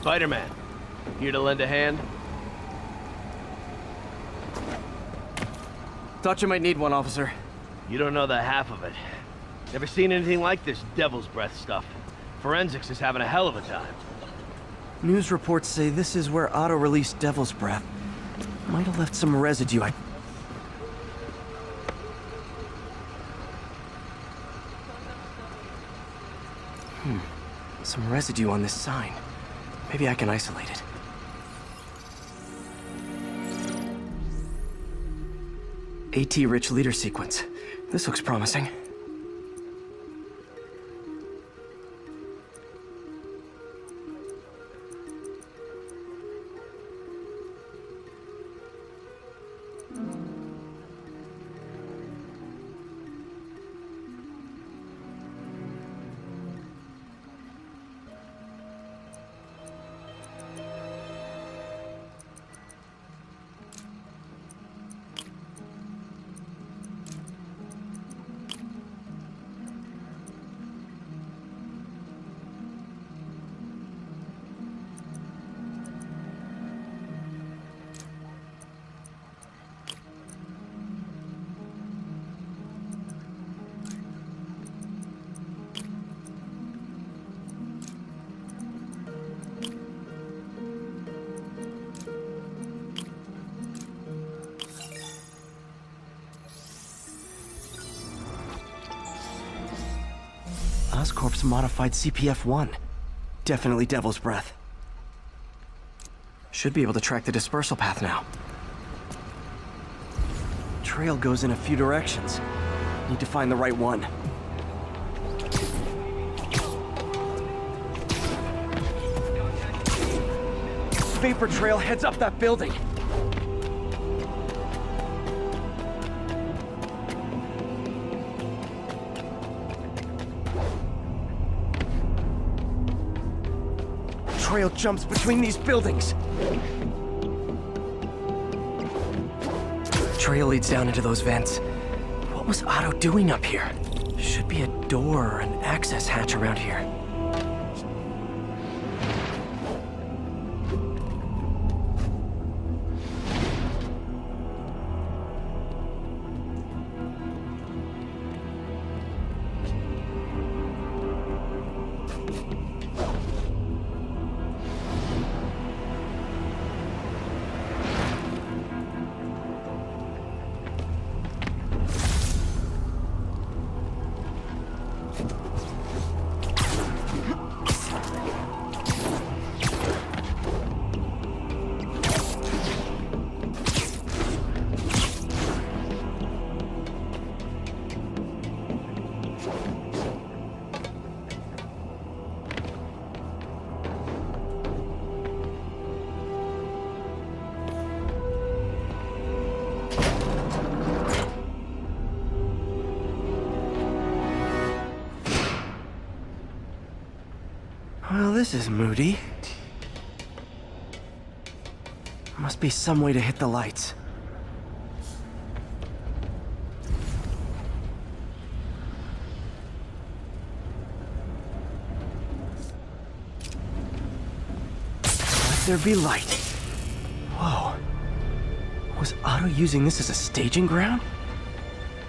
Spiderman, here to lend a hand? Thought you might need one, officer. You don't know the half of it. Never seen anything like this devil's breath stuff. Forensics is having a hell of a time. News reports say this is where Otto released devil's breath. Might have left some residue. Some residue on this sign. Maybe I can isolate it. AT-rich leader sequence. This looks promising. Oscorp's modified CPF-1. Definitely Devil's Breath. Should be able to track the dispersal path now. Trail goes in a few directions. Need to find the right one. Vapor trail heads up that building. Trail jumps between these buildings. Trail leads down into those vents. What was Otto doing up here? Should be a door or an access hatch around here. Well, this is moody. Must be some way to hit the lights. Let there be light. Whoa. Was Otto using this as a staging ground?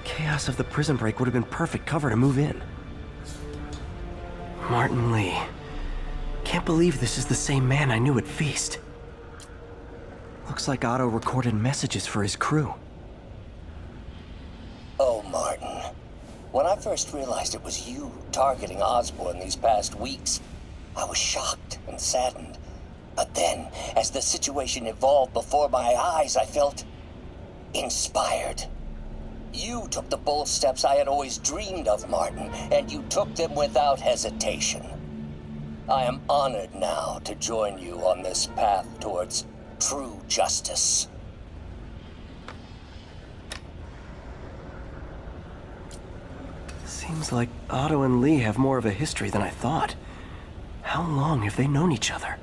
Chaos of the prison break would have been perfect cover to move in. Martin Lee. Can't believe this is the same man I knew at Feast. Looks like Otto recorded messages for his crew. Oh, Martin. When I first realized it was you targeting Osborn these past weeks, I was shocked and saddened. But then, as the situation evolved before my eyes, I felt inspired. You took the bold steps I had always dreamed of, Martin, and you took them without hesitation. I am honored now to join you on this path towards true justice. Seems like Otto and Lee have more of a history than I thought. How long have they known each other?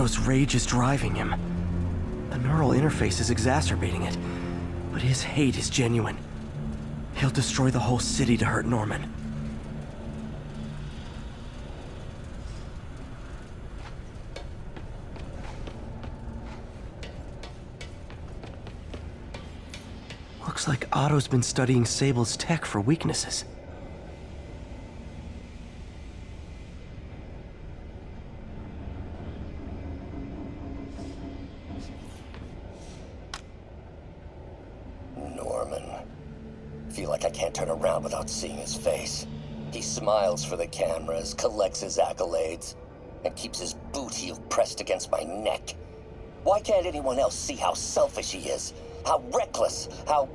Otto's rage is driving him. The neural interface is exacerbating it, but his hate is genuine. He'll destroy the whole city to hurt Norman. Looks like Otto's been studying Sable's tech for weaknesses. Norman. Feel like I can't turn around without seeing his face. He smiles for the cameras, collects his accolades, and keeps his boot heel pressed against my neck. Why can't anyone else see how selfish he is? How reckless, how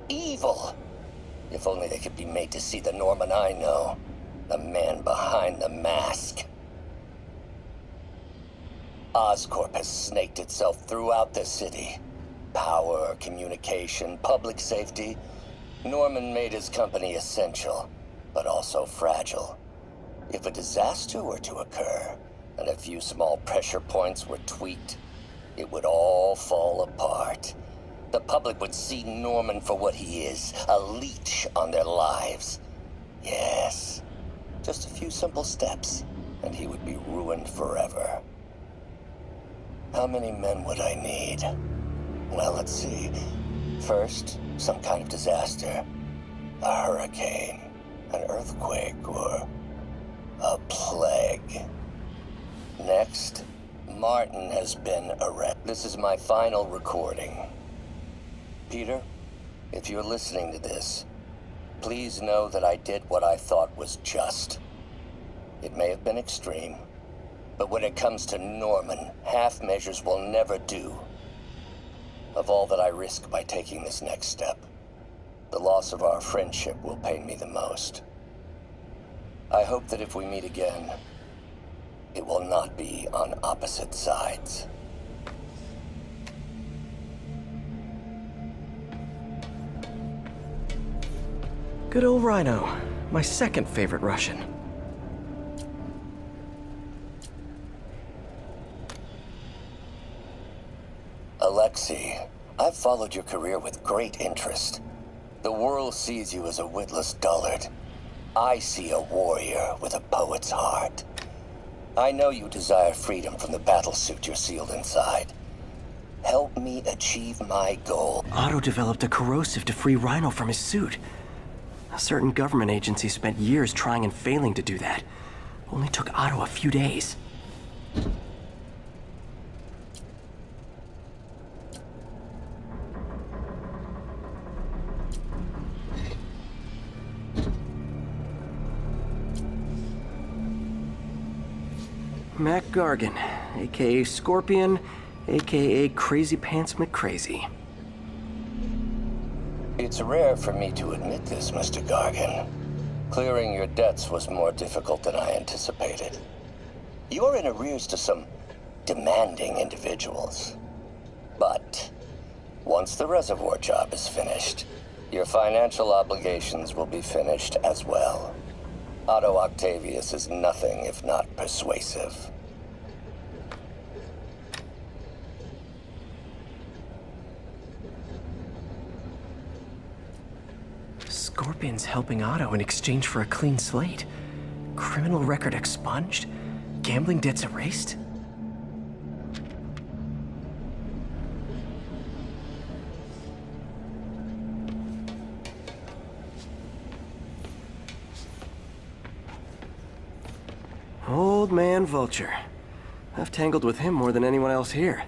evil. If only they could be made to see the Norman I know. The man behind the mask. Oscorp has snaked itself throughout the city. Power, communication, public safety. Norman made his company essential, but also fragile. If a disaster were to occur, and a few small pressure points were tweaked, it would all fall apart. The public would see Norman for what he is, a leech on their lives. Yes, just a few simple steps, and he would be ruined forever. How many men would I need? Well, let's see. First, some kind of disaster. A hurricane, an earthquake, or a plague. Next, Martin has been arrested. This is my final recording. Peter, if you're listening to this, please know that I did what I thought was just. It may have been extreme, but when it comes to Norman, half measures will never do. Of all that I risk by taking this next step, the loss of our friendship will pain me the most. I hope that if we meet again, it will not be on opposite sides. Good old Rhino, my second favorite Russian. Alexei, I've followed your career with great interest. The world sees you as a witless dullard. I see a warrior with a poet's heart. I know you desire freedom from the battlesuit you're sealed inside. Help me achieve my goal. Otto developed a corrosive to free Rhino from his suit. A certain government agency spent years trying and failing to do that. Only took Otto a few days. Mac Gargan, aka Scorpion, aka Crazy Pants McCrazy. It's rare for me to admit this, Mr. Gargan. Clearing your debts was more difficult than I anticipated. You're in arrears to some demanding individuals. But once the reservoir job is finished, your financial obligations will be finished as well. Otto Octavius is nothing if not persuasive. Scorpion's helping Otto in exchange for a clean slate. Criminal record expunged? Gambling debts erased? Old man Vulture. I've tangled with him more than anyone else here.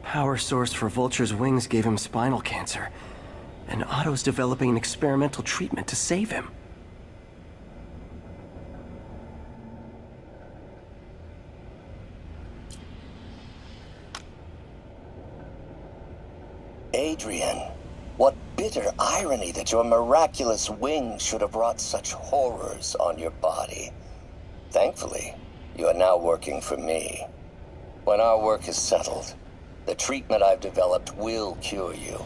Power source for Vulture's wings gave him spinal cancer, and Otto's developing an experimental treatment to save him. Adrian, what bitter irony that your miraculous wings should have brought such horrors on your body. Thankfully, you are now working for me. When our work is settled, the treatment I've developed will cure you.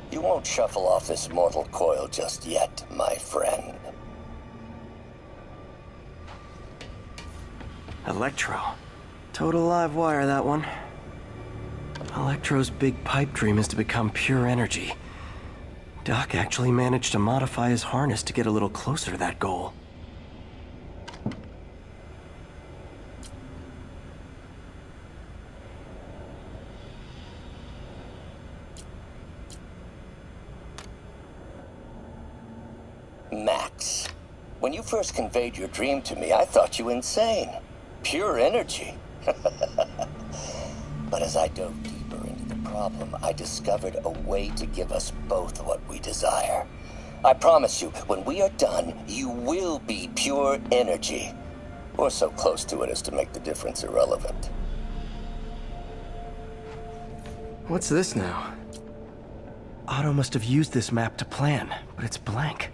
You won't shuffle off this mortal coil just yet, my friend. Electro. Total live wire, that one. Electro's big pipe dream is to become pure energy. Doc actually managed to modify his harness to get a little closer to that goal. Max, when you first conveyed your dream to me, I thought you insane. Pure energy. But as I dove deeper into the problem, I discovered a way to give us both what we desire. I promise you, when we are done, you will be pure energy. Or so close to it as to make the difference irrelevant. What's this now? Otto must have used this map to plan, but it's blank.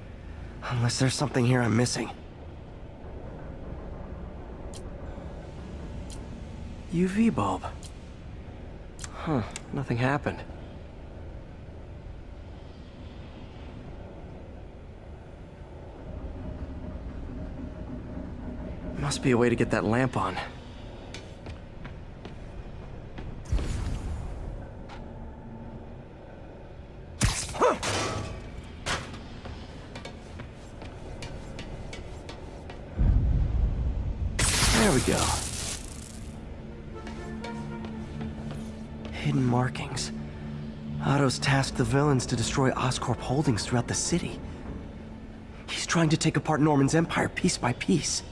Unless there's something here I'm missing. UV bulb. Huh, nothing happened. Must be a way to get that lamp on. There we go. Hidden markings. Otto's tasked the villains to destroy Oscorp holdings throughout the city. He's trying to take apart Norman's empire piece by piece.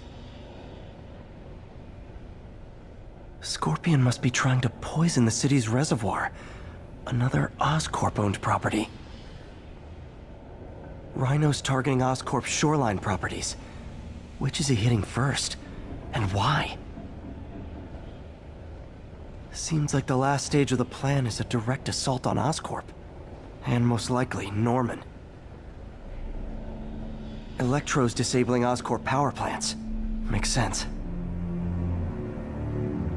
Scorpion must be trying to poison the city's reservoir. Another Oscorp-owned property. Rhino's targeting Oscorp's shoreline properties. Which is he hitting first? And why? Seems like the last stage of the plan is a direct assault on Oscorp. And most likely, Norman. Electro's disabling Oscorp power plants. Makes sense.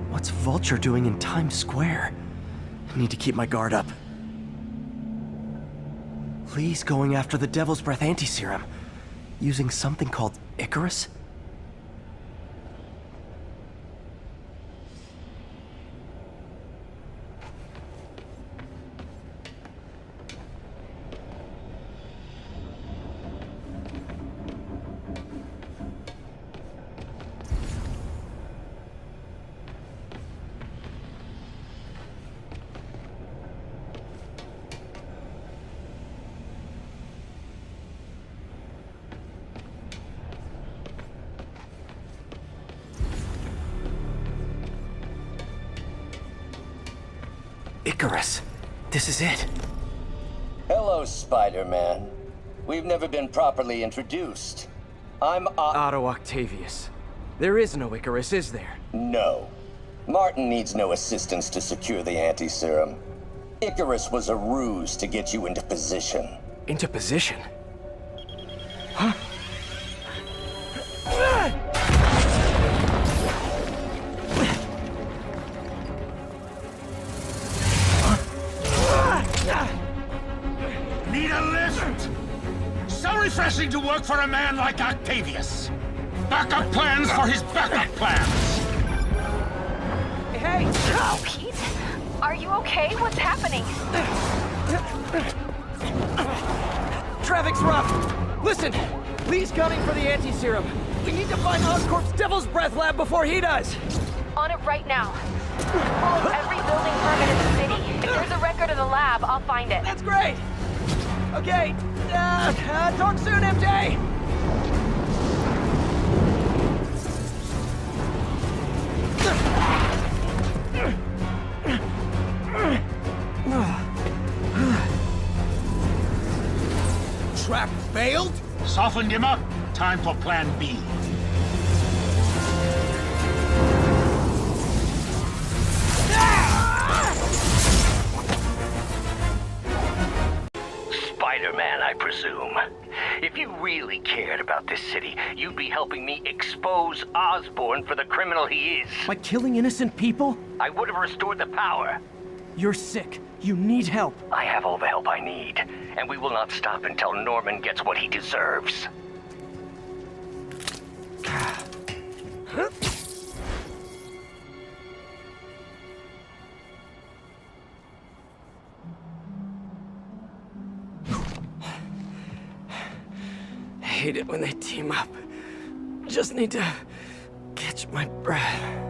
What's Vulture doing in Times Square? I need to keep my guard up. Lee's going after the Devil's Breath anti-serum, using something called Icarus? Icarus. This is it. Hello, Spider-Man. We've never been properly introduced. I'm Otto Octavius. There is no Icarus, is there? No. Martin needs no assistance to secure the anti-serum. Icarus was a ruse to get you into position. Into position? Huh? Need a lift? So refreshing to work for a man like Octavius. Backup plans for his backup plans. Hey! Oh, Pete? Are you okay? What's happening? Traffic's rough. Listen, Lee's gunning for the anti-serum. We need to find Oscorp's Devil's Breath lab before he does. On it right now. Pull up every building permit in the city. If there's a record of the lab, I'll find it. That's great. Okay, talk soon, MJ. Trap failed? Softened him up. Time for plan B. Spider-Man, I presume. If you really cared about this city, you'd be helping me expose Osborn for the criminal he is. By killing innocent people? I would have restored the power. You're sick. You need help. I have all the help I need, and we will not stop until Norman gets what he deserves. hate it when they team up. Just need to catch my breath.